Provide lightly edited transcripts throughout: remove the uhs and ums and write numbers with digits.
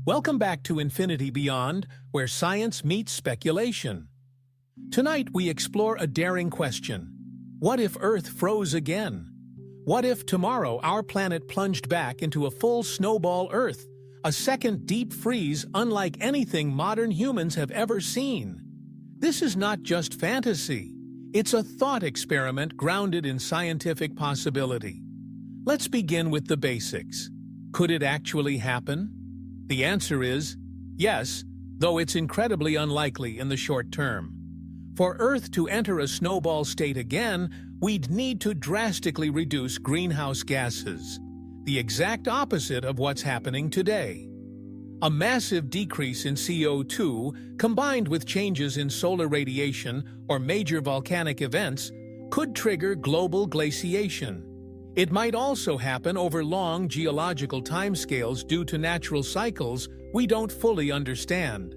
Welcome back to Infinity Beyond, where science meets speculation. Tonight we explore a daring question. What if Earth froze again? What if tomorrow our planet plunged back into a full snowball Earth, a second deep freeze unlike anything modern humans have ever seen? This is not just fantasy. It's a thought experiment grounded in scientific possibility. Let's begin with the basics. Could it actually happen? The answer is yes, though it's incredibly unlikely in the short term. For Earth to enter a snowball state again, we'd need to drastically reduce greenhouse gases, the exact opposite of what's happening today. A massive decrease in CO2, combined with changes in solar radiation or major volcanic events, could trigger global glaciation. It might also happen over long geological timescales due to natural cycles we don't fully understand.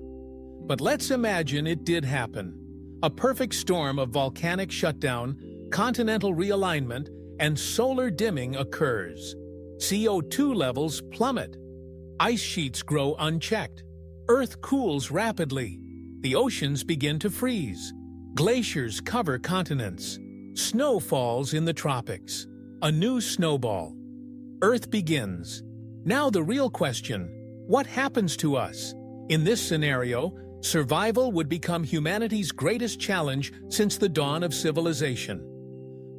But let's imagine it did happen. A perfect storm of volcanic shutdown, continental realignment, and solar dimming occurs. CO2 levels plummet. Ice sheets grow unchecked. Earth cools rapidly. The oceans begin to freeze. Glaciers cover continents. Snow falls in the tropics. A new snowball. Earth begins. Now the real question, what happens to us? In this scenario, survival would become humanity's greatest challenge since the dawn of civilization.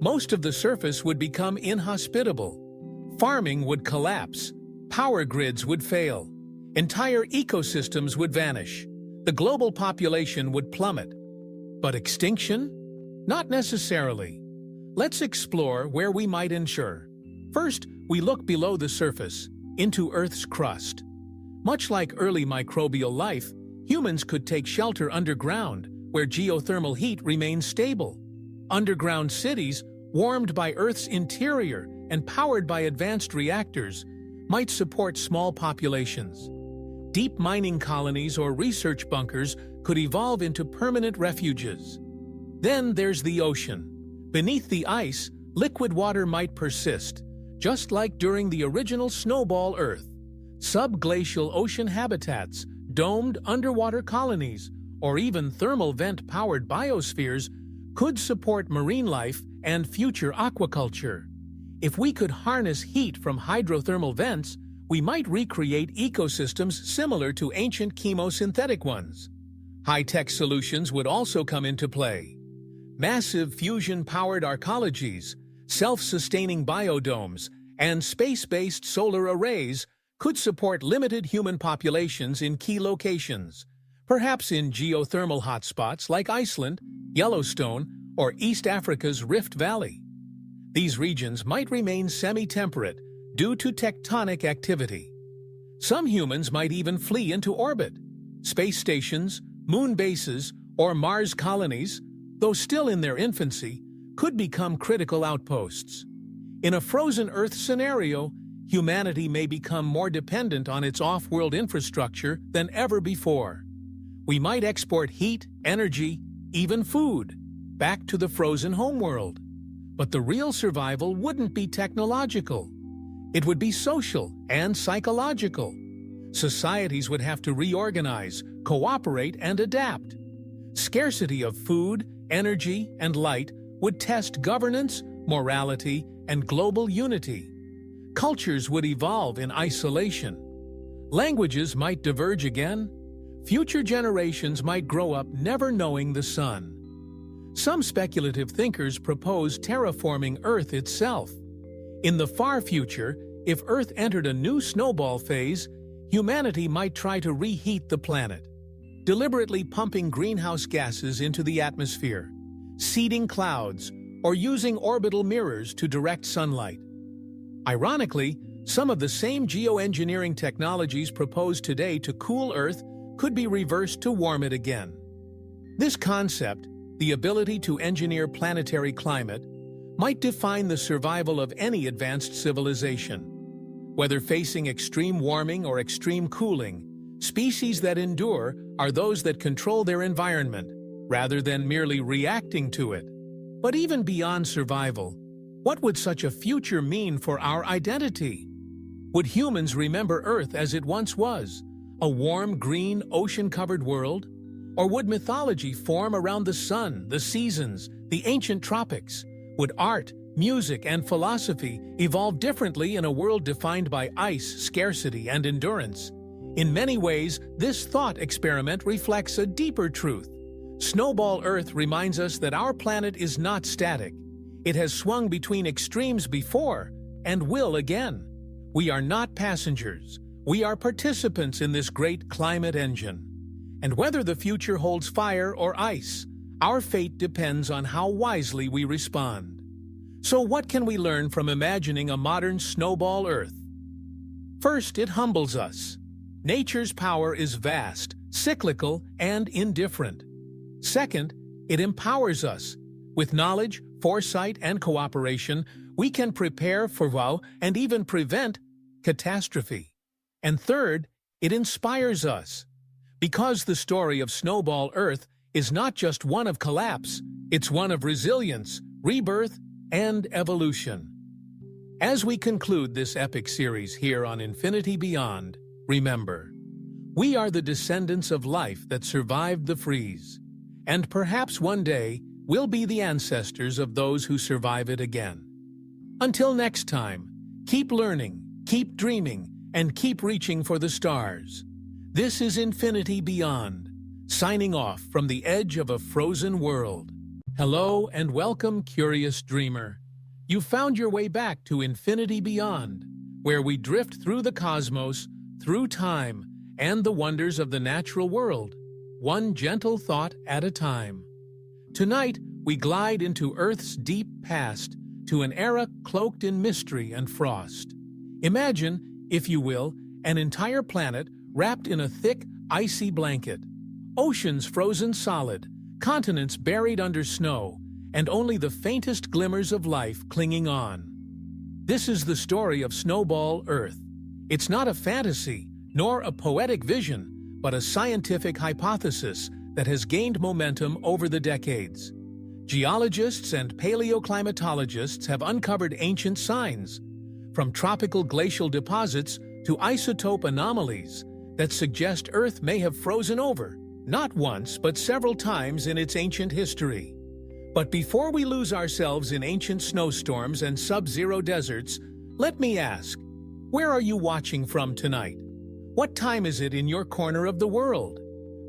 Most of the surface would become inhospitable. Farming would collapse. Power grids would fail. Entire ecosystems would vanish. The global population would plummet. But extinction? Not necessarily. Let's explore where we might ensure. First, we look below the surface, into Earth's crust. Much like early microbial life, humans could take shelter underground, where geothermal heat remains stable. Underground cities, warmed by Earth's interior and powered by advanced reactors, might support small populations. Deep mining colonies or research bunkers could evolve into permanent refuges. Then there's the ocean. Beneath the ice, liquid water might persist, just like during the original snowball Earth. Subglacial ocean habitats, domed underwater colonies, or even thermal vent-powered biospheres could support marine life and future aquaculture. If we could harness heat from hydrothermal vents, we might recreate ecosystems similar to ancient chemosynthetic ones. High-tech solutions would also come into play. Massive fusion-powered arcologies, self-sustaining biodomes, and space-based solar arrays could support limited human populations in key locations, perhaps in geothermal hotspots like Iceland, Yellowstone, or East Africa's Rift Valley. These regions might remain semi-temperate due to tectonic activity. Some humans might even flee into orbit. Space stations, moon bases, or Mars colonies, though still in their infancy, could become critical outposts. In a frozen Earth scenario, humanity may become more dependent on its off-world infrastructure than ever before. We might export heat, energy, even food, back to the frozen homeworld. But the real survival wouldn't be technological. It would be social and psychological. Societies would have to reorganize, cooperate, and adapt. Scarcity of food, energy, and light would test governance, morality, and global unity. Cultures would evolve in isolation. Languages might diverge again. Future generations might grow up never knowing the sun. Some speculative thinkers propose terraforming Earth itself. In the far future, if Earth entered a new snowball phase, humanity might try to reheat the planet, deliberately pumping greenhouse gases into the atmosphere, seeding clouds, or using orbital mirrors to direct sunlight. Ironically, some of the same geoengineering technologies proposed today to cool Earth could be reversed to warm it again. This concept, the ability to engineer planetary climate, might define the survival of any advanced civilization. Whether facing extreme warming or extreme cooling, species that endure are those that control their environment, rather than merely reacting to it. But even beyond survival, what would such a future mean for our identity? Would humans remember Earth as it once was, A warm, green, ocean-covered world? Or would mythology form around the sun, the seasons, the ancient tropics? Would art, music, and philosophy evolve differently in a world defined by ice, scarcity, and endurance? In many ways, this thought experiment reflects a deeper truth. Snowball Earth reminds us that our planet is not static. It has swung between extremes before and will again. We are not passengers. We are participants in this great climate engine. And whether the future holds fire or ice, our fate depends on how wisely we respond. So what can we learn from imagining a modern Snowball Earth? First, it humbles us. Nature's power is vast, cyclical, and indifferent. Second, it empowers us. With knowledge, foresight, and cooperation, we can prepare for woe and even prevent catastrophe. And third, it inspires us. Because the story of Snowball Earth is not just one of collapse, it's one of resilience, rebirth, and evolution. As we conclude this epic series here on Infinity Beyond, remember, we are the descendants of life that survived the freeze, and perhaps one day we'll be the ancestors of those who survive it again. Until next time, keep learning, keep dreaming, and keep reaching for the stars. This is Infinity Beyond, signing off from the edge of a frozen world. Hello and welcome, curious dreamer. You found your way back to Infinity Beyond, where we drift through the cosmos, through time, and the wonders of the natural world, one gentle thought at a time. Tonight, we glide into Earth's deep past, to an era cloaked in mystery and frost. Imagine, if you will, an entire planet wrapped in a thick, icy blanket. Oceans frozen solid, continents buried under snow, and only the faintest glimmers of life clinging on. This is the story of Snowball Earth. It's not a fantasy, nor a poetic vision, but a scientific hypothesis that has gained momentum over the decades. Geologists and paleoclimatologists have uncovered ancient signs, from tropical glacial deposits to isotope anomalies, that suggest Earth may have frozen over, not once but several times in its ancient history. But before we lose ourselves in ancient snowstorms and sub-zero deserts, let me ask, where are you watching from tonight? What time is it in your corner of the world?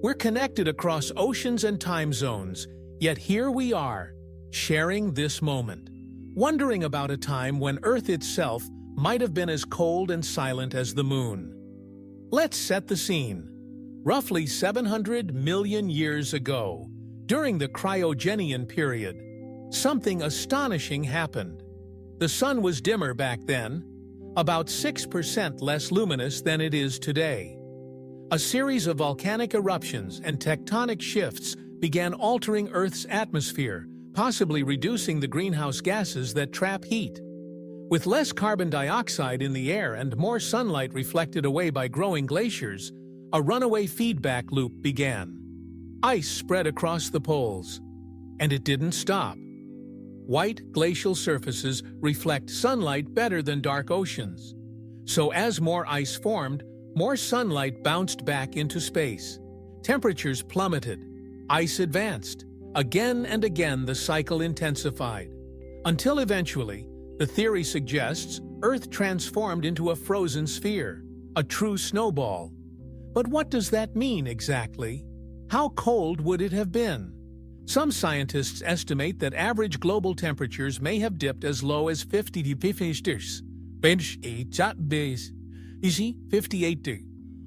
We're connected across oceans and time zones, yet here we are, sharing this moment, wondering about a time when Earth itself might have been as cold and silent as the moon. Let's set the scene. Roughly 700 million years ago, during the cryogenian period, something astonishing happened. The sun was dimmer back then, about 6% less luminous than it is today. A series of volcanic eruptions and tectonic shifts began altering Earth's atmosphere, possibly reducing the greenhouse gases that trap heat. With less carbon dioxide in the air and more sunlight reflected away by growing glaciers, a runaway feedback loop began. Ice spread across the poles, and it didn't stop. White glacial surfaces reflect sunlight better than dark oceans. So as more ice formed, more sunlight bounced back into space. Temperatures plummeted. Ice advanced. Again and again the cycle intensified. Until eventually, the theory suggests, Earth transformed into a frozen sphere, a true snowball. But what does that mean exactly? How cold would it have been? Some scientists estimate that average global temperatures may have dipped as low as 50 degrees. 58 degrees.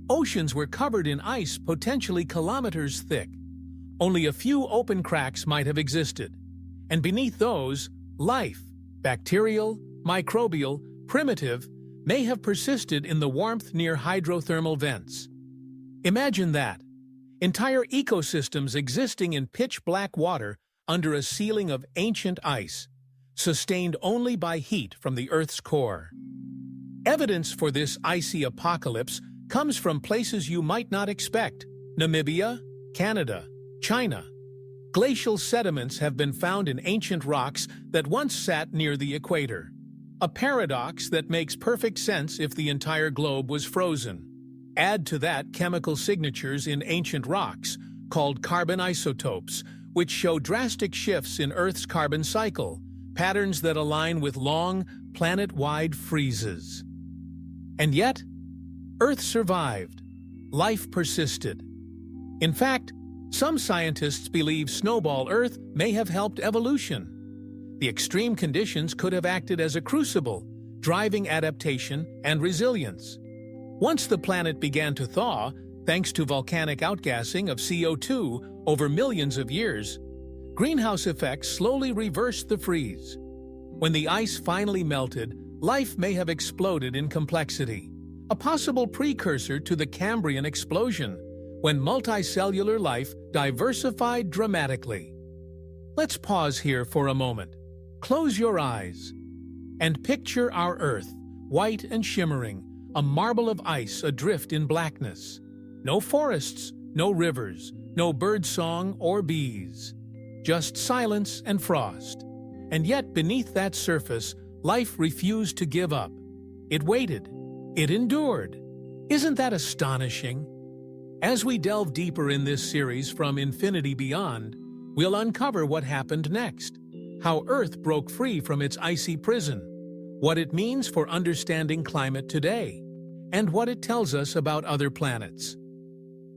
Oceans were covered in ice potentially kilometers thick. Only a few open cracks might have existed. And beneath those, life, bacterial, microbial, primitive, may have persisted in the warmth near hydrothermal vents. Imagine that. Entire ecosystems existing in pitch-black water under a ceiling of ancient ice, sustained only by heat from the Earth's core. Evidence for this icy apocalypse comes from places you might not expect: Namibia, Canada, China. Glacial sediments have been found in ancient rocks that once sat near the equator. A paradox that makes perfect sense if the entire globe was frozen. Add to that chemical signatures in ancient rocks, called carbon isotopes, which show drastic shifts in Earth's carbon cycle, patterns that align with long, planet-wide freezes. And yet, Earth survived. Life persisted. In fact, some scientists believe Snowball Earth may have helped evolution. The extreme conditions could have acted as a crucible, driving adaptation and resilience. Once the planet began to thaw, thanks to volcanic outgassing of CO2 over millions of years, greenhouse effects slowly reversed the freeze. When the ice finally melted, life may have exploded in complexity, a possible precursor to the Cambrian explosion, when multicellular life diversified dramatically. Let's pause here for a moment. Close your eyes and picture our Earth, white and shimmering, a marble of ice adrift in blackness. No forests, no rivers, no birdsong or bees. Just silence and frost. And yet beneath that surface, life refused to give up. It waited. It endured. Isn't that astonishing? As we delve deeper in this series from Infinity Beyond, we'll uncover what happened next, how Earth broke free from its icy prison, what it means for understanding climate today, and what it tells us about other planets.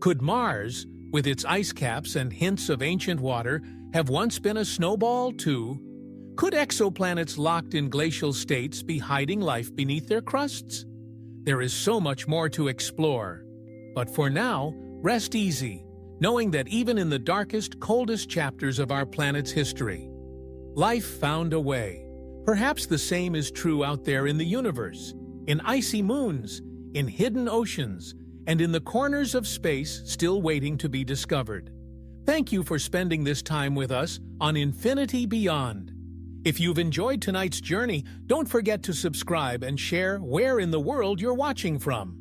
Could Mars, with its ice caps and hints of ancient water, have once been a snowball too? Could exoplanets locked in glacial states be hiding life beneath their crusts? There is so much more to explore. But for now, rest easy, knowing that even in the darkest, coldest chapters of our planet's history, life found a way. Perhaps the same is true out there in the universe, in icy moons, in hidden oceans, and in the corners of space still waiting to be discovered. Thank you for spending this time with us on Infinity Beyond. If you've enjoyed tonight's journey, don't forget to subscribe and share where in the world you're watching from.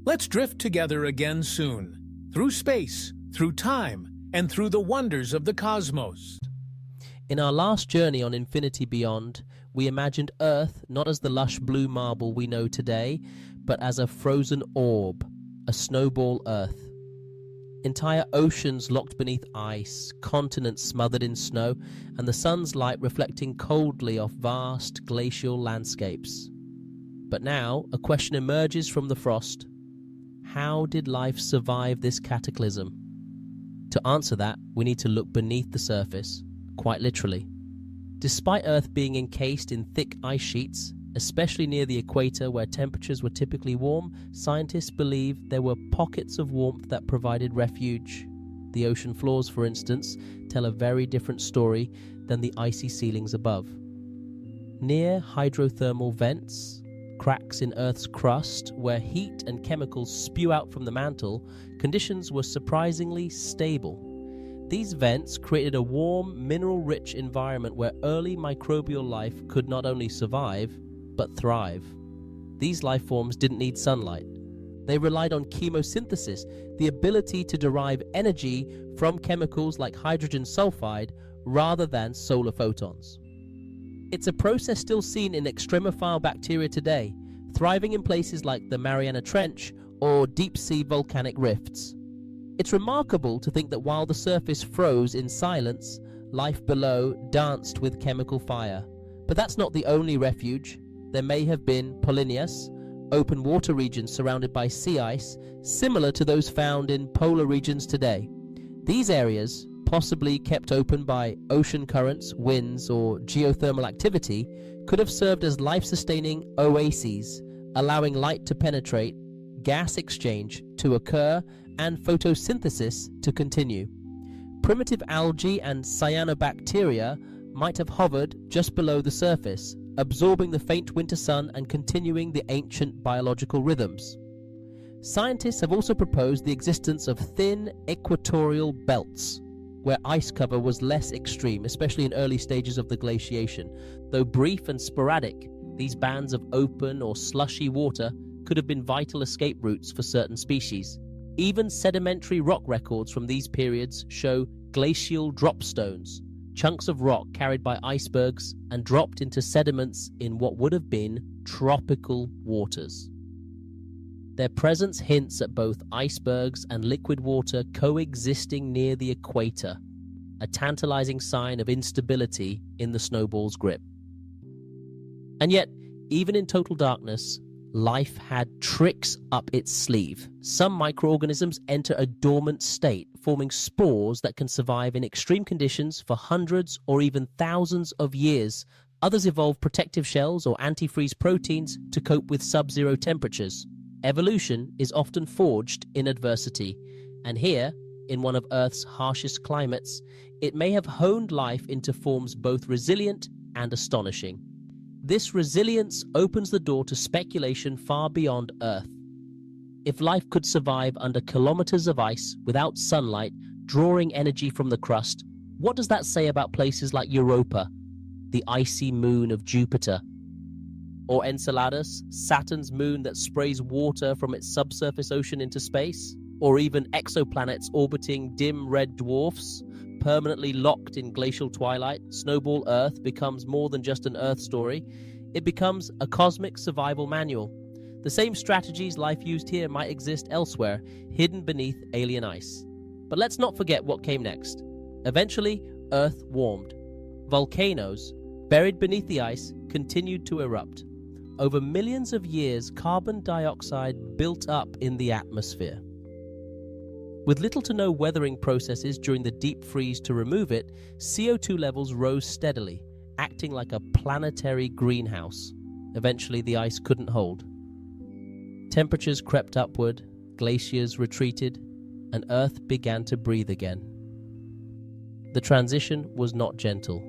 Let's drift together again soon, through space, through time, and through the wonders of the cosmos. In our last journey on Infinity Beyond, we imagined Earth not as the lush blue marble we know today, but as a frozen orb, a snowball Earth. Entire oceans locked beneath ice, continents smothered in snow, and the sun's light reflecting coldly off vast glacial landscapes. But now, a question emerges from the frost. How did life survive this cataclysm? To answer that, we need to look beneath the surface, quite literally. Despite Earth being encased in thick ice sheets, especially near the equator where temperatures were typically warm, scientists believe there were pockets of warmth that provided refuge. The ocean floors, for instance, tell a very different story than the icy ceilings above. Near hydrothermal vents, cracks in Earth's crust where heat and chemicals spew out from the mantle, conditions were surprisingly stable. These vents created a warm, mineral-rich environment where early microbial life could not only survive, but thrive. These life forms didn't need sunlight. They relied on chemosynthesis, the ability to derive energy from chemicals like hydrogen sulfide rather than solar photons. It's a process still seen in extremophile bacteria today, thriving in places like the Mariana Trench or deep-sea volcanic rifts. It's remarkable to think that while the surface froze in silence, life below danced with chemical fire. But that's not the only refuge. There may have been polynyas, open water regions surrounded by sea ice, similar to those found in polar regions today. These areas, possibly kept open by ocean currents, winds, or geothermal activity, could have served as life-sustaining oases, allowing light to penetrate, gas exchange to occur, and photosynthesis to continue. Primitive algae and cyanobacteria might have hovered just below the surface, absorbing the faint winter sun and continuing the ancient biological rhythms. Scientists have also proposed the existence of thin equatorial belts, where ice cover was less extreme, especially in early stages of the glaciation. Though brief and sporadic, these bands of open or slushy water could have been vital escape routes for certain species. Even sedimentary rock records from these periods show glacial dropstones, chunks of rock carried by icebergs and dropped into sediments in what would have been tropical waters. Their presence hints at both icebergs and liquid water coexisting near the equator, a tantalizing sign of instability in the snowball's grip. And yet, even in total darkness, life had tricks up its sleeve. Some microorganisms enter a dormant state, forming spores that can survive in extreme conditions for hundreds or even thousands of years. Others evolve protective shells or antifreeze proteins to cope with sub-zero temperatures. Evolution is often forged in adversity, and here, in one of Earth's harshest climates, it may have honed life into forms both resilient and astonishing. This resilience opens the door to speculation far beyond Earth. If life could survive under kilometers of ice without sunlight, drawing energy from the crust, what does that say about places like Europa, the icy moon of Jupiter? Or Enceladus, Saturn's moon that sprays water from its subsurface ocean into space? Or even exoplanets orbiting dim red dwarfs, permanently locked in glacial twilight? Snowball Earth becomes more than just an Earth story. It becomes a cosmic survival manual. The same strategies life used here might exist elsewhere, hidden beneath alien ice. But let's not forget what came next. Eventually, Earth warmed. Volcanoes, buried beneath the ice, continued to erupt. Over millions of years, carbon dioxide built up in the atmosphere. With little to no weathering processes during the deep freeze to remove it, CO2 levels rose steadily, acting like a planetary greenhouse. Eventually, the ice couldn't hold. Temperatures crept upward, glaciers retreated, and Earth began to breathe again. The transition was not gentle.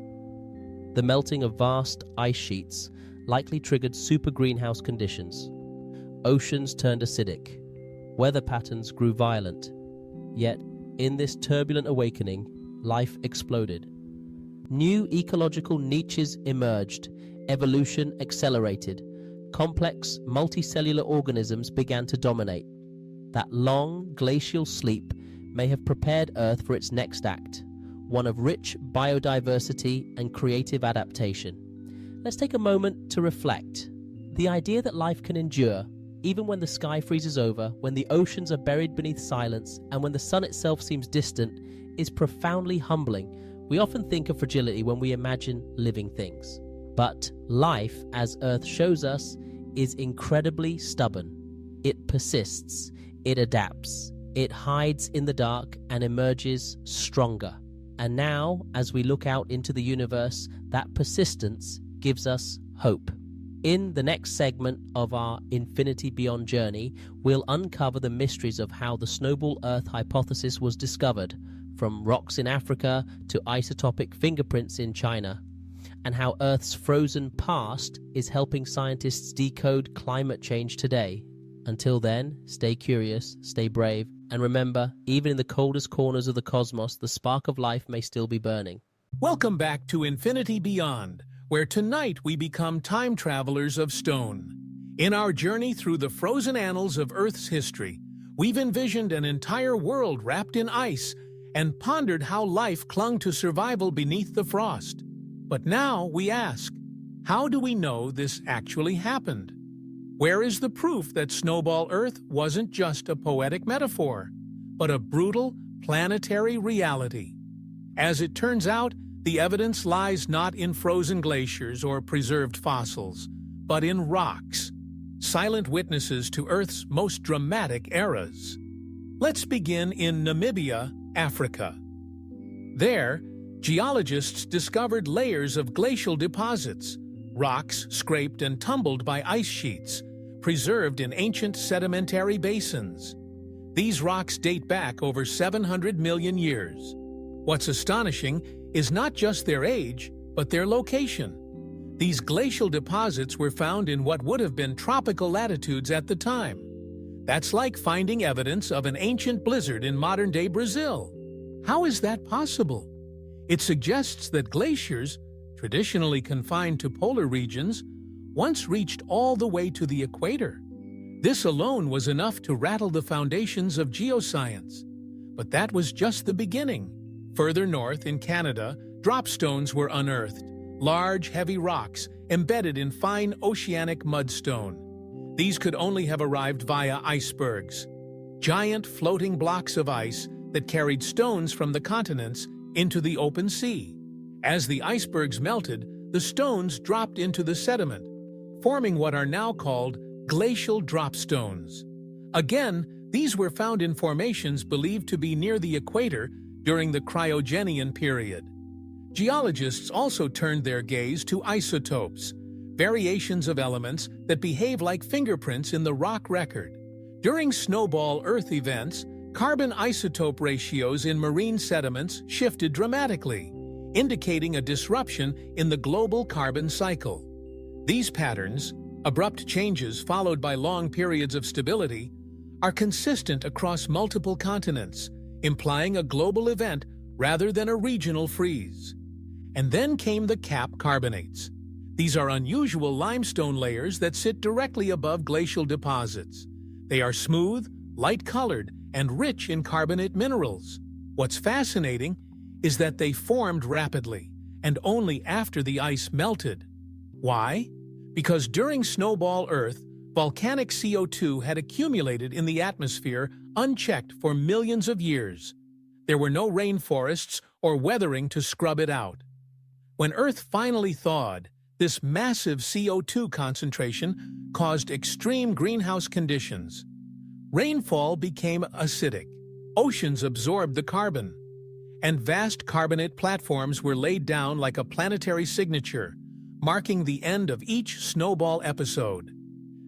The melting of vast ice sheets likely triggered super greenhouse conditions. Oceans turned acidic. Weather patterns grew violent. Yet, in this turbulent awakening, life exploded. New ecological niches emerged. Evolution accelerated. Complex, multicellular organisms began to dominate. That long, glacial sleep may have prepared Earth for its next act, one of rich biodiversity and creative adaptation. Let's take a moment to reflect. The idea that life can endure, even when the sky freezes over, when the oceans are buried beneath silence, and when the sun itself seems distant, is profoundly humbling. We often think of fragility when we imagine living things. But life, as Earth shows us, is incredibly stubborn. It persists, it adapts, it hides in the dark and emerges stronger. And now, as we look out into the universe, that persistence gives us hope. In the next segment of our Infinity Beyond journey, we'll uncover the mysteries of how the Snowball Earth hypothesis was discovered, from rocks in Africa to isotopic fingerprints in China, and how Earth's frozen past is helping scientists decode climate change today. Until then, stay curious, stay brave, and remember, even in the coldest corners of the cosmos, the spark of life may still be burning. Welcome back to Infinity Beyond, where tonight we become time travelers of stone. In our journey through the frozen annals of Earth's history, we've envisioned an entire world wrapped in ice and pondered how life clung to survival beneath the frost. But now we ask, how do we know this actually happened? Where is the proof that Snowball Earth wasn't just a poetic metaphor, but a brutal planetary reality? As it turns out, the evidence lies not in frozen glaciers or preserved fossils, but in rocks, silent witnesses to Earth's most dramatic eras. Let's begin in Namibia, Africa. There, geologists discovered layers of glacial deposits, rocks scraped and tumbled by ice sheets, preserved in ancient sedimentary basins. These rocks date back over 700 million years. What's astonishing is not just their age, but their location. These glacial deposits were found in what would have been tropical latitudes at the time. That's like finding evidence of an ancient blizzard in modern-day Brazil. How is that possible? It suggests that glaciers, traditionally confined to polar regions, once reached all the way to the equator. This alone was enough to rattle the foundations of geoscience. But that was just the beginning. Further north in Canada, dropstones were unearthed, large, heavy rocks embedded in fine oceanic mudstone. These could only have arrived via icebergs, giant floating blocks of ice that carried stones from the continents into the open sea. As the icebergs melted, the stones dropped into the sediment, forming what are now called glacial dropstones. Again, these were found in formations believed to be near the equator during the Cryogenian period. Geologists also turned their gaze to isotopes, variations of elements that behave like fingerprints in the rock record. During Snowball Earth events, carbon isotope ratios in marine sediments shifted dramatically, indicating a disruption in the global carbon cycle. These patterns, abrupt changes followed by long periods of stability, are consistent across multiple continents, implying a global event rather than a regional freeze. And then came the cap carbonates. These are unusual limestone layers that sit directly above glacial deposits. They are smooth, light-colored, and rich in carbonate minerals. What's fascinating is that they formed rapidly, and only after the ice melted. Why? Because during Snowball Earth, volcanic CO2 had accumulated in the atmosphere unchecked for millions of years. There were no rainforests or weathering to scrub it out. When Earth finally thawed, this massive CO2 concentration caused extreme greenhouse conditions. Rainfall became acidic, oceans absorbed the carbon, and vast carbonate platforms were laid down like a planetary signature, marking the end of each snowball episode.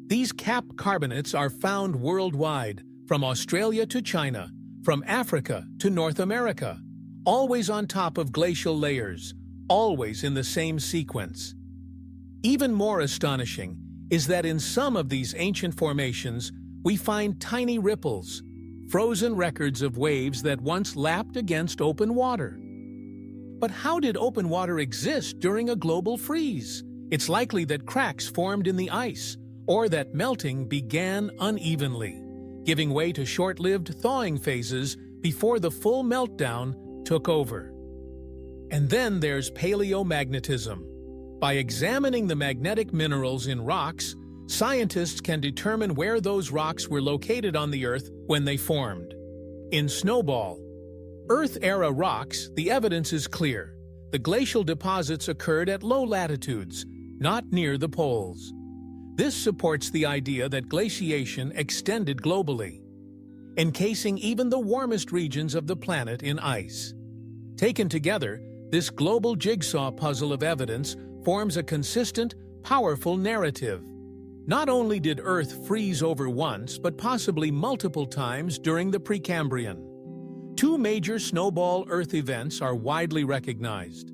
These cap carbonates are found worldwide, from Australia to China, from Africa to North America, always on top of glacial layers, always in the same sequence. Even more astonishing is that in some of these ancient formations, we find tiny ripples, frozen records of waves that once lapped against open water. But how did open water exist during a global freeze? It's likely that cracks formed in the ice, or that melting began unevenly, giving way to short-lived thawing phases before the full meltdown took over. And then there's paleomagnetism. By examining the magnetic minerals in rocks, scientists can determine where those rocks were located on the Earth when they formed. In Snowball Earth-era rocks, the evidence is clear. The glacial deposits occurred at low latitudes, not near the poles. This supports the idea that glaciation extended globally, encasing even the warmest regions of the planet in ice. Taken together, this global jigsaw puzzle of evidence forms a consistent, powerful narrative. Not only did Earth freeze over once, but possibly multiple times during the Precambrian. Two major Snowball Earth events are widely recognized.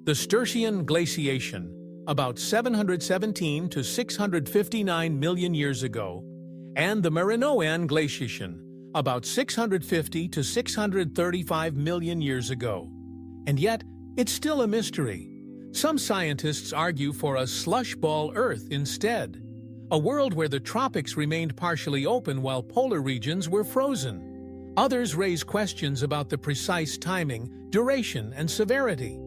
The Sturtian glaciation, about 717 to 659 million years ago, and the Marinoan glaciation, about 650 to 635 million years ago. And yet, it's still a mystery. Some scientists argue for a slush ball Earth instead, a world where the tropics remained partially open while polar regions were frozen. Others raise questions about the precise timing, duration, and severity.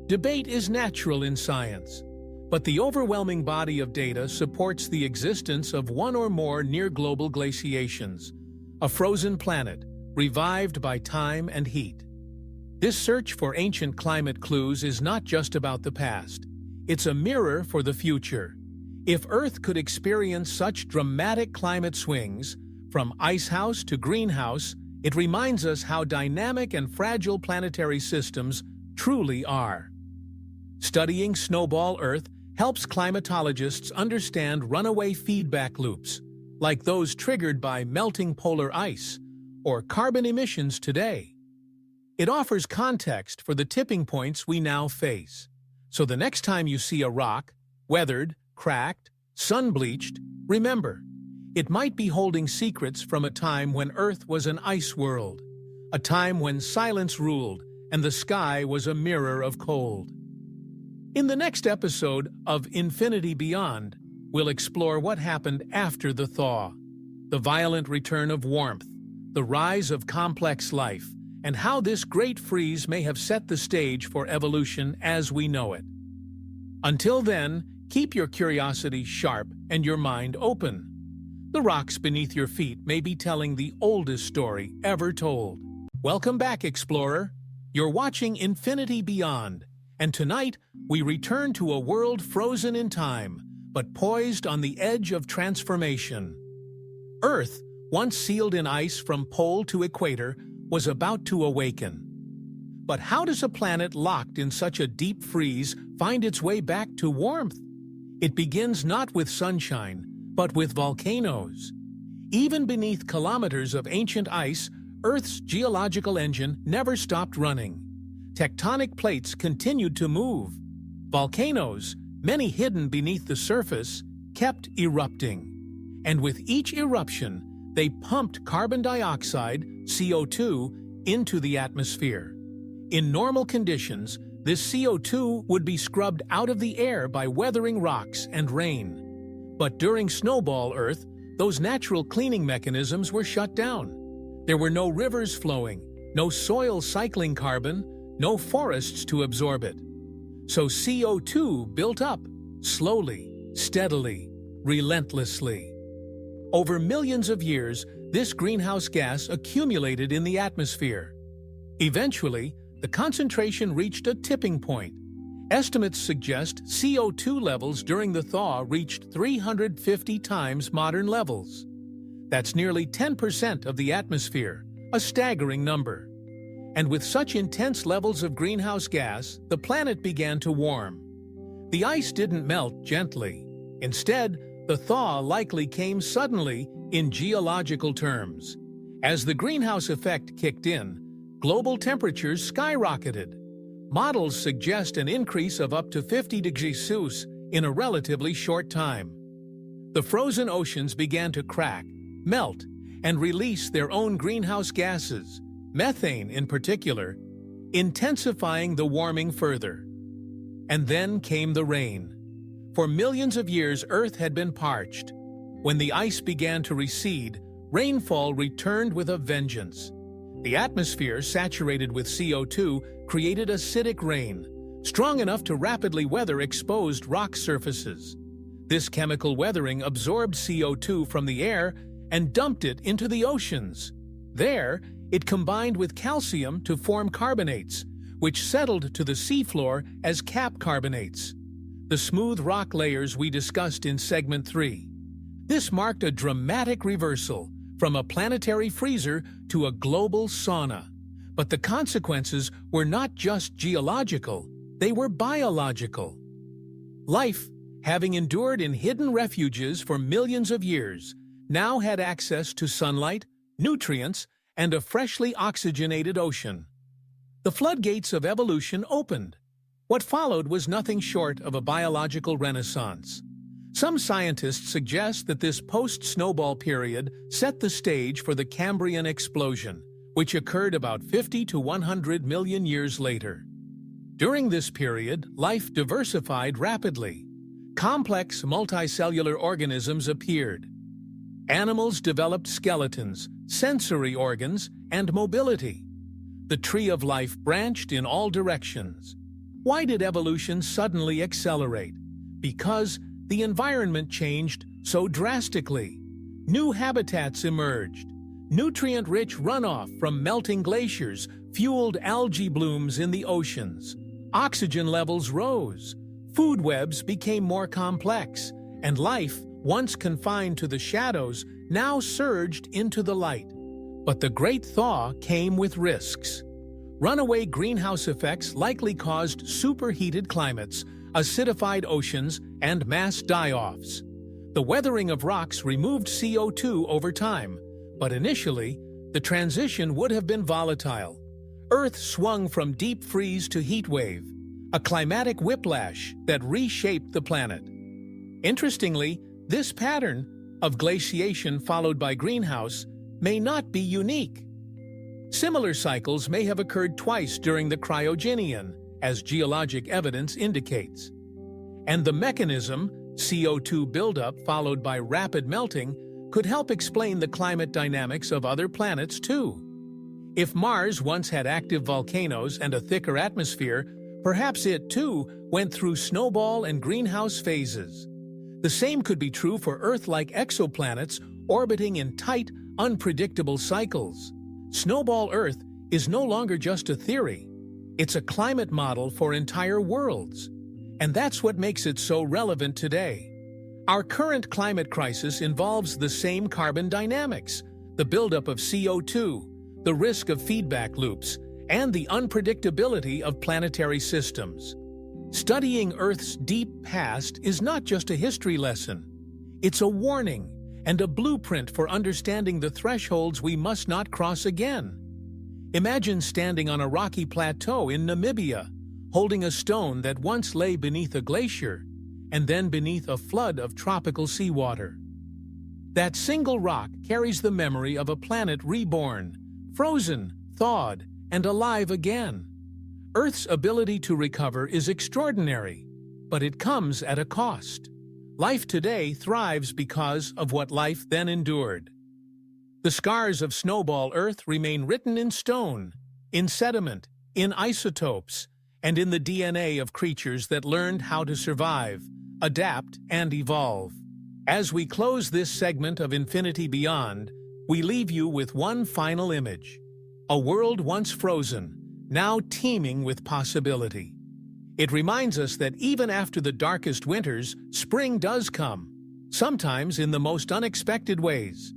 Debate is natural in science, but the overwhelming body of data supports the existence of one or more near-global glaciations, a frozen planet, revived by time and heat. This search for ancient climate clues is not just about the past. It's a mirror for the future. If Earth could experience such dramatic climate swings, from icehouse to greenhouse, it reminds us how dynamic and fragile planetary systems truly are. Studying Snowball Earth helps climatologists understand runaway feedback loops, like those triggered by melting polar ice or carbon emissions today. It offers context for the tipping points we now face. So the next time you see a rock, weathered, cracked, sun-bleached, remember, it might be holding secrets from a time when Earth was an ice world, a time when silence ruled and the sky was a mirror of cold. In the next episode of Infinity Beyond, we'll explore what happened after the thaw, the violent return of warmth, the rise of complex life, and how this great freeze may have set the stage for evolution as we know it. Until then, keep your curiosity sharp and your mind open. The rocks beneath your feet may be telling the oldest story ever told. Welcome back, explorer. You're watching Infinity Beyond, and tonight we return to a world frozen in time, but poised on the edge of transformation. Earth, once sealed in ice from pole to equator, was about to awaken. But how does a planet locked in such a deep freeze find its way back to warmth? It begins not with sunshine, but with volcanoes. Even beneath kilometers of ancient ice, Earth's geological engine never stopped running. Tectonic plates continued to move. Volcanoes, many hidden beneath the surface, kept erupting. And with each eruption, they pumped carbon dioxide, CO2, into the atmosphere. In normal conditions, this CO2 would be scrubbed out of the air by weathering rocks and rain. But during Snowball Earth, those natural cleaning mechanisms were shut down. There were no rivers flowing, no soil cycling carbon, no forests to absorb it. So CO2 built up, slowly, steadily, relentlessly. Over millions of years, this greenhouse gas accumulated in the atmosphere. Eventually, the concentration reached a tipping point. Estimates suggest CO2 levels during the thaw reached 350 times modern levels. That's nearly 10% of the atmosphere, a staggering number. And with such intense levels of greenhouse gas, the planet began to warm. The ice didn't melt gently. Instead, the thaw likely came suddenly in geological terms. As the greenhouse effect kicked in, global temperatures skyrocketed. Models suggest an increase of up to 50 degrees Celsius in a relatively short time. The frozen oceans began to crack, melt, and release their own greenhouse gases, methane in particular, intensifying the warming further. And then came the rain. For millions of years, Earth had been parched. When the ice began to recede, rainfall returned with a vengeance. The atmosphere, saturated with CO2, created acidic rain, strong enough to rapidly weather exposed rock surfaces. This chemical weathering absorbed CO2 from the air and dumped it into the oceans. There, it combined with calcium to form carbonates, which settled to the seafloor as cap carbonates, the smooth rock layers we discussed in Segment 3. This marked a dramatic reversal, from a planetary freezer to a global sauna. But the consequences were not just geological, they were biological. Life, having endured in hidden refuges for millions of years, now had access to sunlight, nutrients, and a freshly oxygenated ocean. The floodgates of evolution opened. What followed was nothing short of a biological renaissance. Some scientists suggest that this post-snowball period set the stage for the Cambrian explosion, which occurred about 50 to 100 million years later. During this period, life diversified rapidly. Complex multicellular organisms appeared. Animals developed skeletons, sensory organs, and mobility. The tree of life branched in all directions. Why did evolution suddenly accelerate? Because the environment changed so drastically. New habitats emerged. Nutrient-rich runoff from melting glaciers fueled algae blooms in the oceans. Oxygen levels rose. Food webs became more complex, and life, once confined to the shadows, now surged into the light. But the Great Thaw came with risks. Runaway greenhouse effects likely caused superheated climates, acidified oceans, and mass die-offs. The weathering of rocks removed CO2 over time, but initially, the transition would have been volatile. Earth swung from deep freeze to heat wave, a climatic whiplash that reshaped the planet. Interestingly, this pattern of glaciation followed by greenhouse may not be unique. Similar cycles may have occurred twice during the Cryogenian, as geologic evidence indicates. And the mechanism, CO2 buildup followed by rapid melting, could help explain the climate dynamics of other planets too. If Mars once had active volcanoes and a thicker atmosphere, perhaps it too went through snowball and greenhouse phases. The same could be true for Earth-like exoplanets orbiting in tight, unpredictable cycles. Snowball Earth is no longer just a theory. It's a climate model for entire worlds. And that's what makes it so relevant today. Our current climate crisis involves the same carbon dynamics, the buildup of CO2, the risk of feedback loops, and the unpredictability of planetary systems. Studying Earth's deep past is not just a history lesson. It's a warning and a blueprint for understanding the thresholds we must not cross again. Imagine standing on a rocky plateau in Namibia, holding a stone that once lay beneath a glacier and then beneath a flood of tropical seawater. That single rock carries the memory of a planet reborn, frozen, thawed, and alive again. Earth's ability to recover is extraordinary, but it comes at a cost. Life today thrives because of what life then endured. The scars of Snowball Earth remain written in stone, in sediment, in isotopes, and in the DNA of creatures that learned how to survive, adapt, and evolve. As we close this segment of Infinity Beyond, we leave you with one final image. A world once frozen, now teeming with possibility. It reminds us that even after the darkest winters, spring does come, sometimes in the most unexpected ways.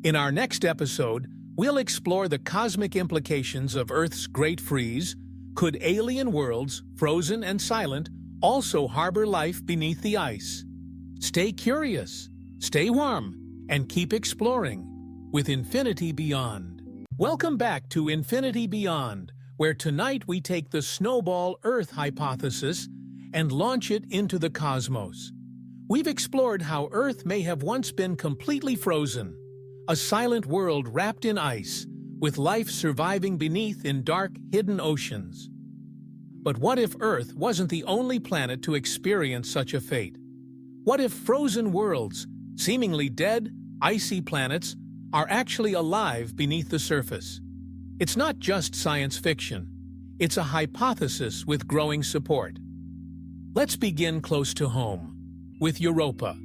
In our next episode, we'll explore the cosmic implications of Earth's Great Freeze. Could alien worlds, frozen and silent, also harbor life beneath the ice? Stay curious, stay warm, and keep exploring with Infinity Beyond. Welcome back to Infinity Beyond, where tonight we take the Snowball Earth hypothesis and launch it into the cosmos. We've explored how Earth may have once been completely frozen, a silent world wrapped in ice, with life surviving beneath in dark, hidden oceans. But what if Earth wasn't the only planet to experience such a fate? What if frozen worlds, seemingly dead, icy planets, are actually alive beneath the surface? It's not just science fiction. It's a hypothesis with growing support. Let's begin close to home, with Europa,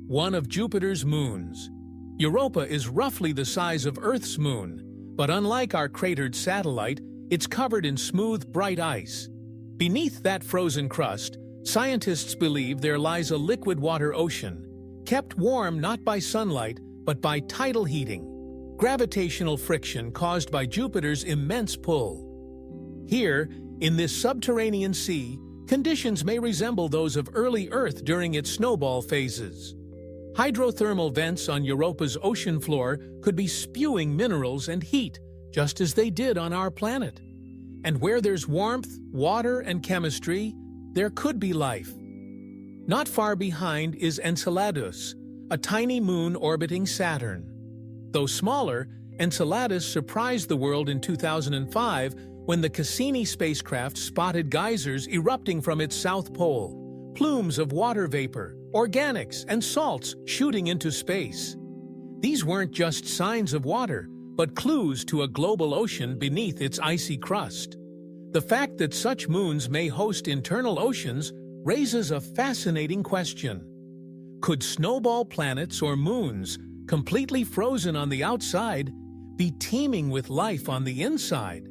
one of Jupiter's moons. Europa is roughly the size of Earth's moon, but unlike our cratered satellite, it's covered in smooth, bright ice. Beneath that frozen crust, scientists believe there lies a liquid water ocean, kept warm not by sunlight, but by tidal heating, gravitational friction caused by Jupiter's immense pull. Here, in this subterranean sea, conditions may resemble those of early Earth during its snowball phases. Hydrothermal vents on Europa's ocean floor could be spewing minerals and heat, just as they did on our planet. And where there's warmth, water, and chemistry, there could be life. Not far behind is Enceladus, a tiny moon orbiting Saturn. Though smaller, Enceladus surprised the world in 2005 when the Cassini spacecraft spotted geysers erupting from its south pole, plumes of water vapor, organics, and salts shooting into space. These weren't just signs of water, but clues to a global ocean beneath its icy crust. The fact that such moons may host internal oceans raises a fascinating question. Could snowball planets or moons, completely frozen on the outside, be teeming with life on the inside?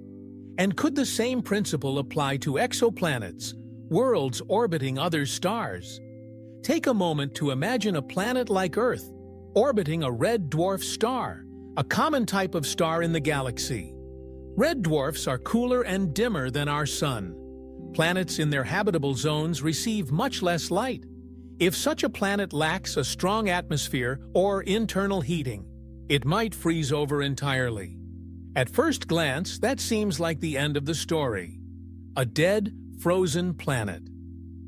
And could the same principle apply to exoplanets, worlds orbiting other stars? Take a moment to imagine a planet like Earth, orbiting a red dwarf star, a common type of star in the galaxy. Red dwarfs are cooler and dimmer than our Sun. Planets in their habitable zones receive much less light. If such a planet lacks a strong atmosphere or internal heating, it might freeze over entirely. At first glance, that seems like the end of the story. A dead, frozen planet.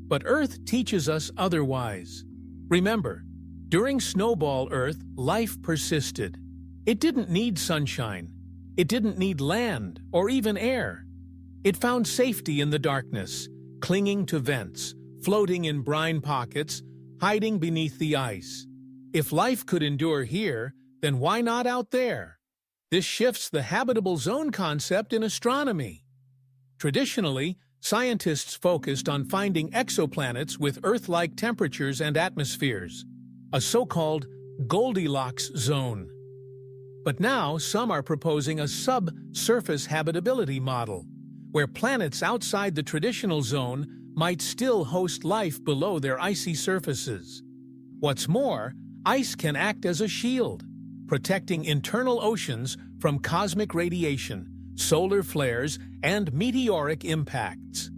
But Earth teaches us otherwise. Remember, during Snowball Earth, life persisted. It didn't need sunshine. It didn't need land or even air. It found safety in the darkness, clinging to vents, floating in brine pockets, hiding beneath the ice. If life could endure here, then why not out there? This shifts the habitable zone concept in astronomy. Traditionally, scientists focused on finding exoplanets with Earth-like temperatures and atmospheres, a so-called Goldilocks zone. But now some are proposing a subsurface habitability model, where planets outside the traditional zone might still host life below their icy surfaces. What's more, ice can act as a shield, protecting internal oceans from cosmic radiation, solar flares, and meteoric impacts.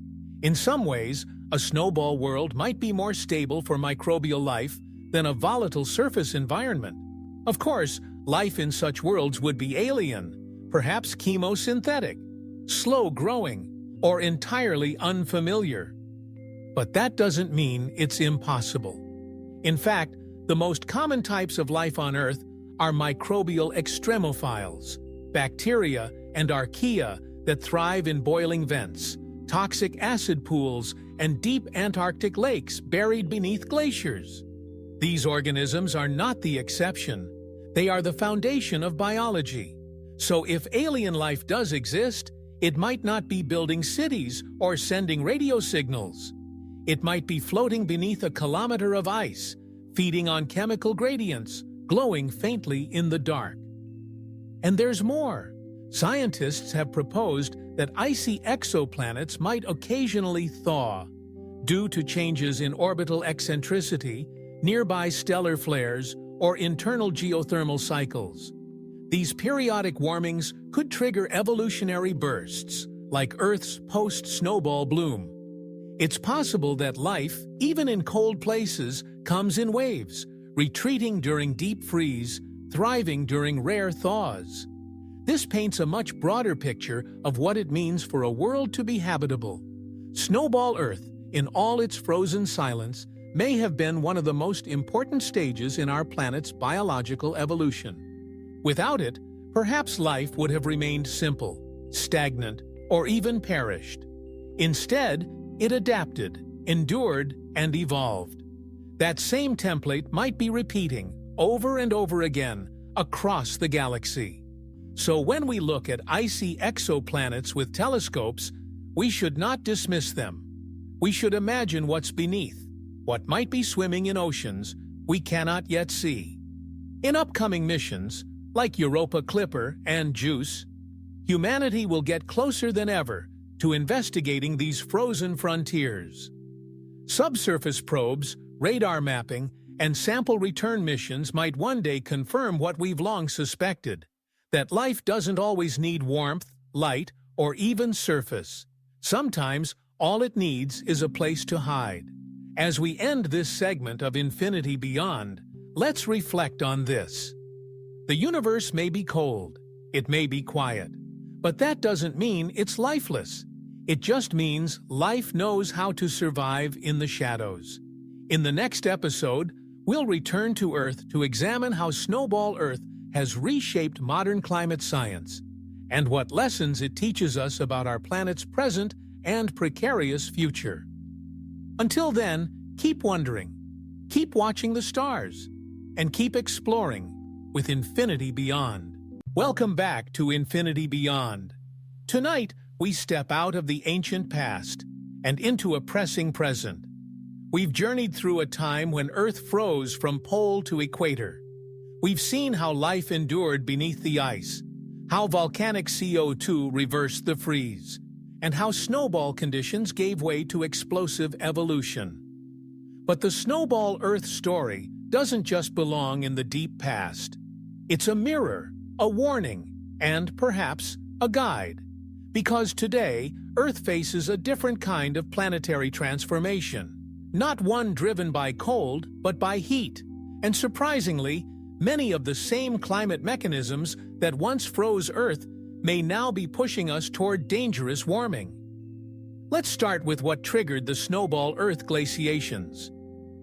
In some ways, a snowball world might be more stable for microbial life than a volatile surface environment. Of course, life in such worlds would be alien, perhaps chemosynthetic, slow-growing, or entirely unfamiliar. But that doesn't mean it's impossible. In fact, the most common types of life on Earth are microbial extremophiles, bacteria and archaea that thrive in boiling vents, toxic acid pools, and deep Antarctic lakes buried beneath glaciers. These organisms are not the exception. They are the foundation of biology. So if alien life does exist, it might not be building cities or sending radio signals. It might be floating beneath a kilometer of ice, feeding on chemical gradients, glowing faintly in the dark. And there's more. Scientists have proposed that icy exoplanets might occasionally thaw due to changes in orbital eccentricity, nearby stellar flares, or internal geothermal cycles. These periodic warmings could trigger evolutionary bursts, like Earth's post-snowball bloom. It's possible that life, even in cold places, comes in waves, retreating during deep freeze, thriving during rare thaws. This paints a much broader picture of what it means for a world to be habitable. Snowball Earth, in all its frozen silence, may have been one of the most important stages in our planet's biological evolution. Without it, perhaps life would have remained simple, stagnant, or even perished. Instead, it adapted, endured, and evolved. That same template might be repeating over and over again across the galaxy. So when we look at icy exoplanets with telescopes, we should not dismiss them. We should imagine what's beneath, what might be swimming in oceans we cannot yet see. In upcoming missions, like Europa Clipper and JUICE, humanity will get closer than ever to investigating these frozen frontiers. Subsurface probes, radar mapping, and sample return missions might one day confirm what we've long suspected, that life doesn't always need warmth, light, or even surface. Sometimes, all it needs is a place to hide. As we end this segment of Infinity Beyond, let's reflect on this. The universe may be cold, it may be quiet, but that doesn't mean it's lifeless. It just means life knows how to survive in the shadows. In the next episode, we'll return to Earth to examine how Snowball Earth has reshaped modern climate science, and what lessons it teaches us about our planet's present and precarious future. Until then, keep wondering, keep watching the stars, and keep exploring with Infinity Beyond. Welcome back to Infinity Beyond. Tonight, we step out of the ancient past and into a pressing present. We've journeyed through a time when Earth froze from pole to equator. We've seen how life endured beneath the ice, how volcanic CO2 reversed the freeze, and how snowball conditions gave way to explosive evolution. But the Snowball Earth story doesn't just belong in the deep past. It's a mirror, a warning, and perhaps a guide. Because today, Earth faces a different kind of planetary transformation. Not one driven by cold, but by heat. And surprisingly, many of the same climate mechanisms that once froze Earth may now be pushing us toward dangerous warming. Let's start with what triggered the Snowball Earth glaciations.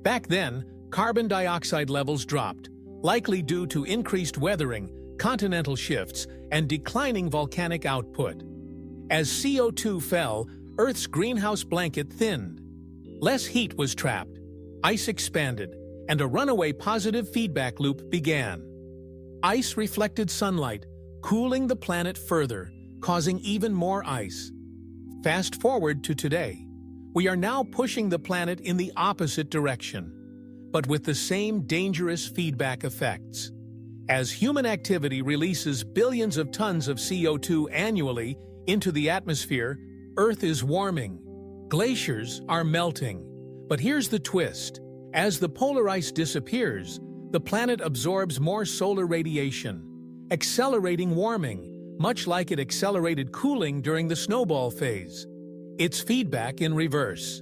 Back then, carbon dioxide levels dropped, likely due to increased weathering, continental shifts, and declining volcanic output. As CO2 fell, Earth's greenhouse blanket thinned. Less heat was trapped, ice expanded, and a runaway positive feedback loop began. Ice reflected sunlight, cooling the planet further, causing even more ice. Fast forward to today. We are now pushing the planet in the opposite direction. but with the same dangerous feedback effects. As human activity releases billions of tons of CO2 annually into the atmosphere, Earth is warming. Glaciers are melting. But here's the twist. As the polar ice disappears, the planet absorbs more solar radiation, accelerating warming, much like it accelerated cooling during the snowball phase. It's feedback in reverse.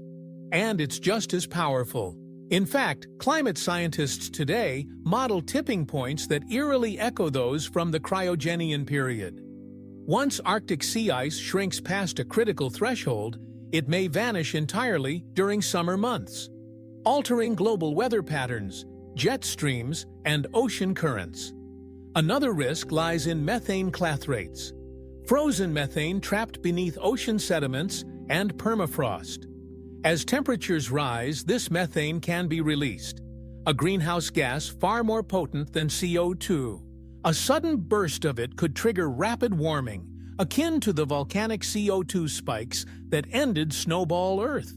And it's just as powerful. In fact, climate scientists today model tipping points that eerily echo those from the cryogenian period. Once Arctic sea ice shrinks past a critical threshold, it may vanish entirely during summer months, altering global weather patterns, jet streams, and ocean currents. Another risk lies in methane clathrates, frozen methane trapped beneath ocean sediments and permafrost. As temperatures rise, this methane can be released, a greenhouse gas far more potent than CO2. A sudden burst of it could trigger rapid warming, akin to the volcanic CO2 spikes that ended Snowball Earth.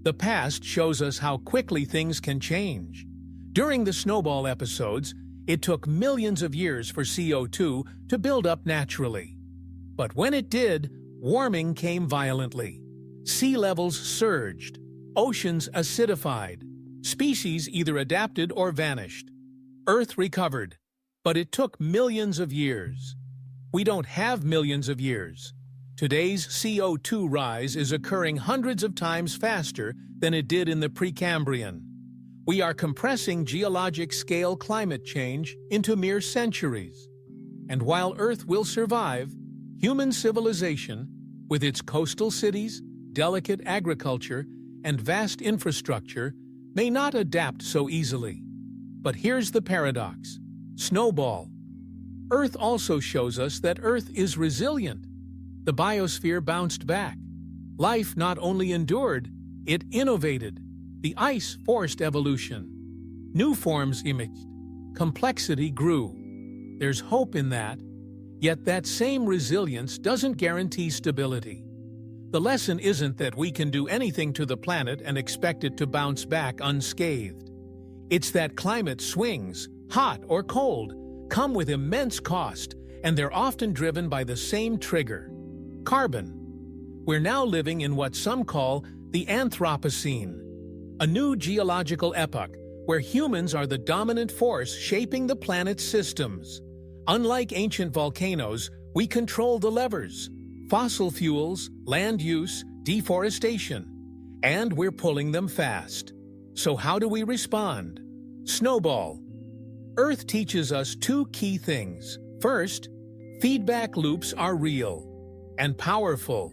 The past shows us how quickly things can change. During the Snowball episodes, it took millions of years for CO2 to build up naturally. But when it did, warming came violently. Sea levels surged, oceans acidified, species either adapted or vanished. Earth recovered, but it took millions of years. We don't have millions of years. Today's CO2 rise is occurring hundreds of times faster than it did in the Precambrian. We are compressing geologic-scale climate change into mere centuries. And while Earth will survive, human civilization, with its coastal cities, delicate agriculture, and vast infrastructure, may not adapt so easily. But here's the paradox. Snowball. Earth also shows us that Earth is resilient. The biosphere bounced back. Life not only endured, it innovated. The ice forced evolution. New forms emerged. Complexity grew. There's hope in that. Yet that same resilience doesn't guarantee stability. The lesson isn't that we can do anything to the planet and expect it to bounce back unscathed. It's that climate swings, hot or cold, come with immense cost, and they're often driven by the same trigger: carbon. We're now living in what some call the Anthropocene, a new geological epoch where humans are the dominant force shaping the planet's systems. Unlike ancient volcanoes, we control the levers: fossil fuels, land use, deforestation, and we're pulling them fast. So how do we respond? Snowball. Earth teaches us two key things. First, feedback loops are real and powerful.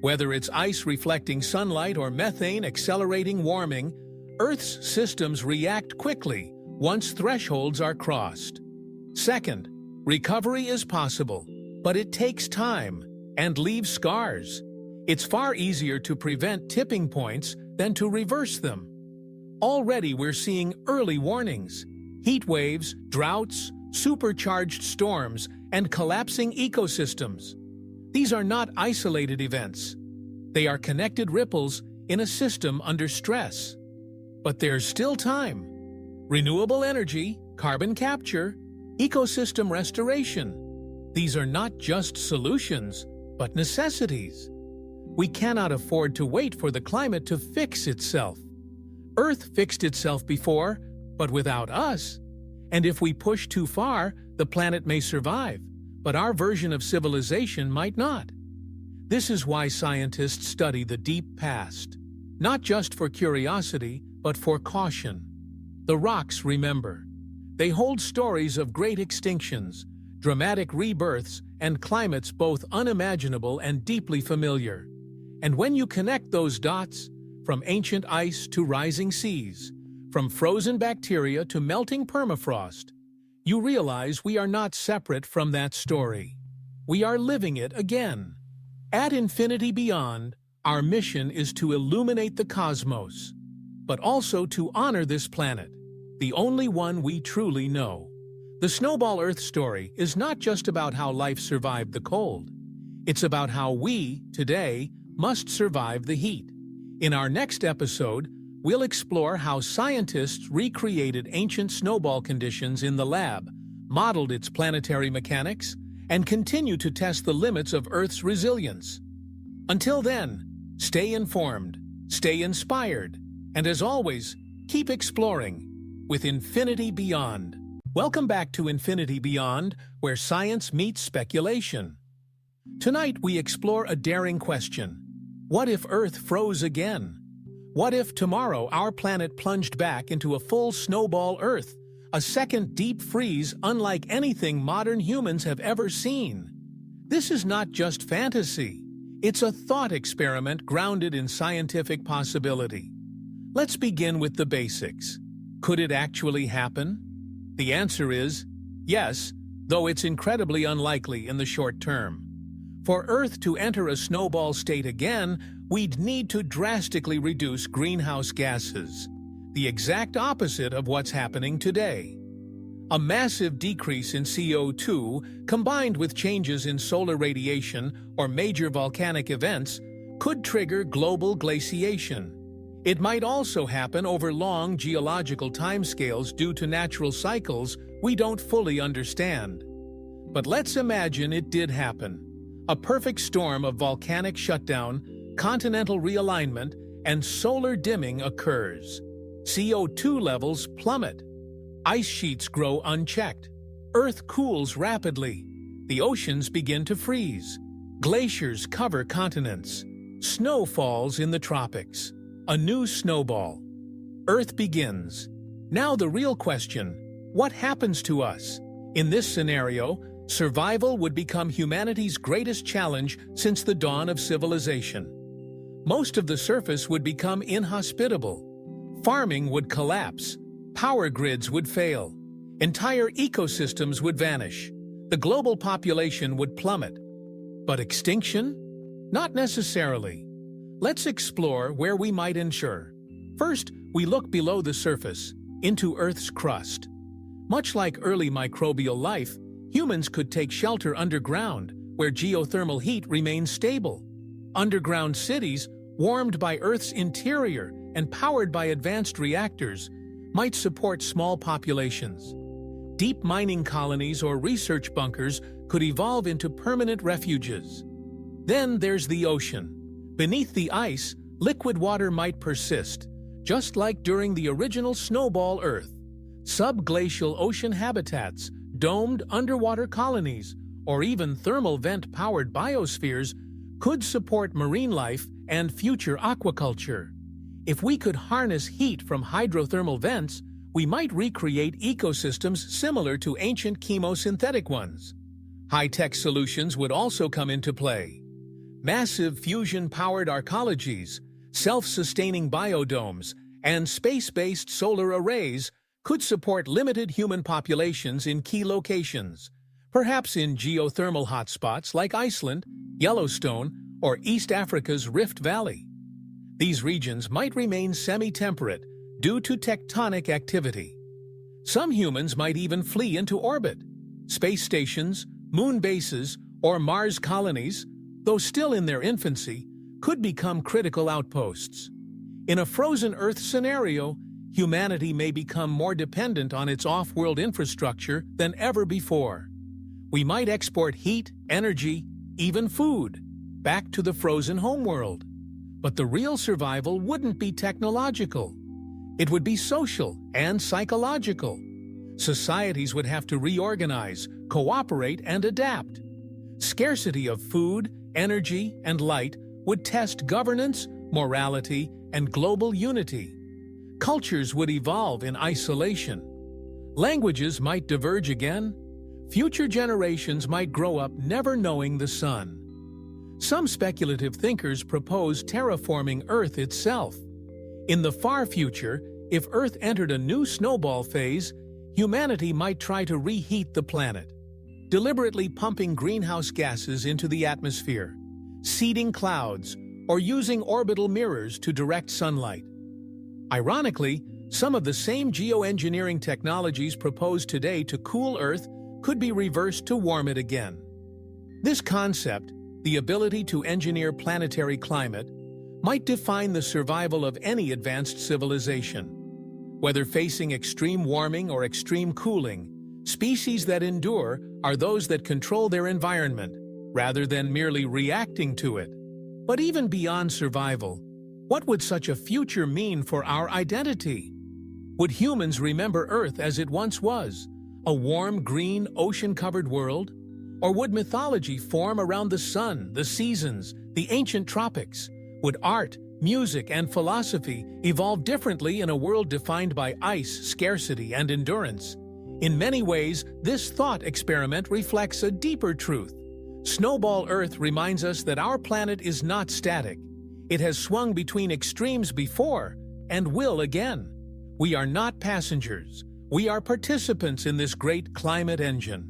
Whether it's ice reflecting sunlight or methane accelerating warming, Earth's systems react quickly once thresholds are crossed. Second, recovery is possible, but it takes time and leaves scars. It's far easier to prevent tipping points than to reverse them. Already we're seeing early warnings: heat waves, droughts, supercharged storms, and collapsing ecosystems. These are not isolated events. They are connected ripples in a system under stress. But there's still time. Renewable energy, carbon capture, ecosystem restoration. These are not just solutions, but necessities. We cannot afford to wait for the climate to fix itself. Earth fixed itself before, but without us. And if we push too far, the planet may survive, but our version of civilization might not. This is why scientists study the deep past, not just for curiosity, but for caution. The rocks remember. They hold stories of great extinctions, dramatic rebirths, and climates both unimaginable and deeply familiar. And when you connect those dots, from ancient ice to rising seas, from frozen bacteria to melting permafrost, you realize we are not separate from that story. We are living it again. At Infinity Beyond, our mission is to illuminate the cosmos, but also to honor this planet, the only one we truly know. The Snowball Earth story is not just about how life survived the cold. It's about how we, today, must survive the heat. In our next episode, we'll explore how scientists recreated ancient snowball conditions in the lab, modeled its planetary mechanics, and continue to test the limits of Earth's resilience. Until then, stay informed, stay inspired, and as always, keep exploring with Infinity Beyond. Welcome back to Infinity Beyond, where science meets speculation. Tonight we explore a daring question. What if Earth froze again? What if tomorrow our planet plunged back into a full snowball Earth, a second deep freeze unlike anything modern humans have ever seen? This is not just fantasy. It's a thought experiment grounded in scientific possibility. Let's begin with the basics. Could it actually happen? The answer is yes, though it's incredibly unlikely in the short term. For Earth to enter a snowball state again, we'd need to drastically reduce greenhouse gases, the exact opposite of what's happening today. A massive decrease in CO2, combined with changes in solar radiation or major volcanic events, could trigger global glaciation. It might also happen over long geological timescales due to natural cycles we don't fully understand. But let's imagine it did happen. A perfect storm of volcanic shutdown, continental realignment, and solar dimming occurs. CO2 levels plummet. Ice sheets grow unchecked. Earth cools rapidly. The oceans begin to freeze. Glaciers cover continents. Snow falls in the tropics. A new snowball. Earth begins. Now the real question, what happens to us? In this scenario, survival would become humanity's greatest challenge since the dawn of civilization. Most of the surface would become inhospitable. Farming would collapse. Power grids would fail. Entire ecosystems would vanish. The global population would plummet. But extinction? Not necessarily. Let's explore where we might ensure. First, we look below the surface, into Earth's crust. Much like early microbial life, humans could take shelter underground, where geothermal heat remains stable. Underground cities, warmed by Earth's interior and powered by advanced reactors, might support small populations. Deep mining colonies or research bunkers could evolve into permanent refuges. Then there's the ocean. Beneath the ice, liquid water might persist, just like during the original snowball Earth. Subglacial ocean habitats, domed underwater colonies, or even thermal vent-powered biospheres could support marine life and future aquaculture. If we could harness heat from hydrothermal vents, we might recreate ecosystems similar to ancient chemosynthetic ones. High-tech solutions would also come into play. Massive fusion-powered arcologies, self-sustaining biodomes, and space-based solar arrays could support limited human populations in key locations, perhaps in geothermal hotspots like Iceland, Yellowstone, or East Africa's Rift Valley. These regions might remain semi-temperate due to tectonic activity. Some humans might even flee into orbit. Space stations, moon bases, or Mars colonies, though still in their infancy, could become critical outposts. In a frozen Earth scenario, humanity may become more dependent on its off-world infrastructure than ever before. We might export heat, energy, even food, back to the frozen homeworld. But the real survival wouldn't be technological. It would be social and psychological. Societies would have to reorganize, cooperate, and adapt. Scarcity of food, energy, and light would test governance, morality, and global unity. Cultures would evolve in isolation. Languages might diverge again. Future generations might grow up never knowing the sun. Some speculative thinkers propose terraforming Earth itself. In the far future, if Earth entered a new snowball phase, humanity might try to reheat the planet, deliberately pumping greenhouse gases into the atmosphere, seeding clouds, or using orbital mirrors to direct sunlight. Ironically, some of the same geoengineering technologies proposed today to cool Earth could be reversed to warm it again. This concept, the ability to engineer planetary climate, might define the survival of any advanced civilization. Whether facing extreme warming or extreme cooling, species that endure are those that control their environment, rather than merely reacting to it. But even beyond survival, what would such a future mean for our identity? Would humans remember Earth as it once was, a warm, green, ocean-covered world? Or would mythology form around the sun, the seasons, the ancient tropics? Would art, music, and philosophy evolve differently in a world defined by ice, scarcity, and endurance? In many ways, this thought experiment reflects a deeper truth. Snowball Earth reminds us that our planet is not static. It has swung between extremes before and will again. We are not passengers. We are participants in this great climate engine.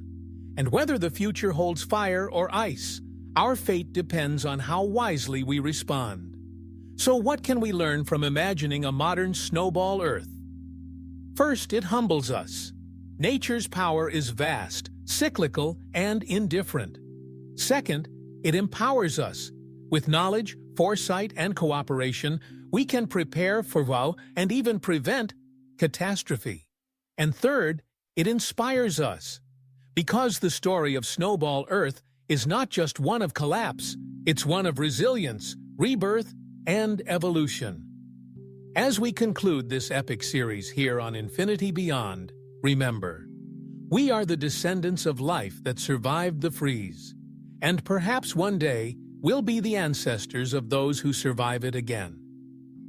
And whether the future holds fire or ice, our fate depends on how wisely we respond. So what can we learn from imagining a modern Snowball Earth? First, it humbles us. Nature's power is vast, cyclical, and indifferent. Second, it empowers us. With knowledge, foresight, and cooperation, we can prepare for and even prevent catastrophe. And third, it inspires us. Because the story of Snowball Earth is not just one of collapse, it's one of resilience, rebirth, and evolution. As we conclude this epic series here on Infinity Beyond, remember, we are the descendants of life that survived the freeze. And perhaps one day, we'll be the ancestors of those who survive it again.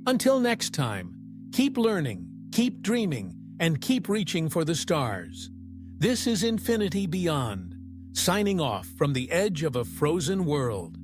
Until next time, keep learning, keep dreaming, and keep reaching for the stars. This is Infinity Beyond, signing off from the edge of a frozen world.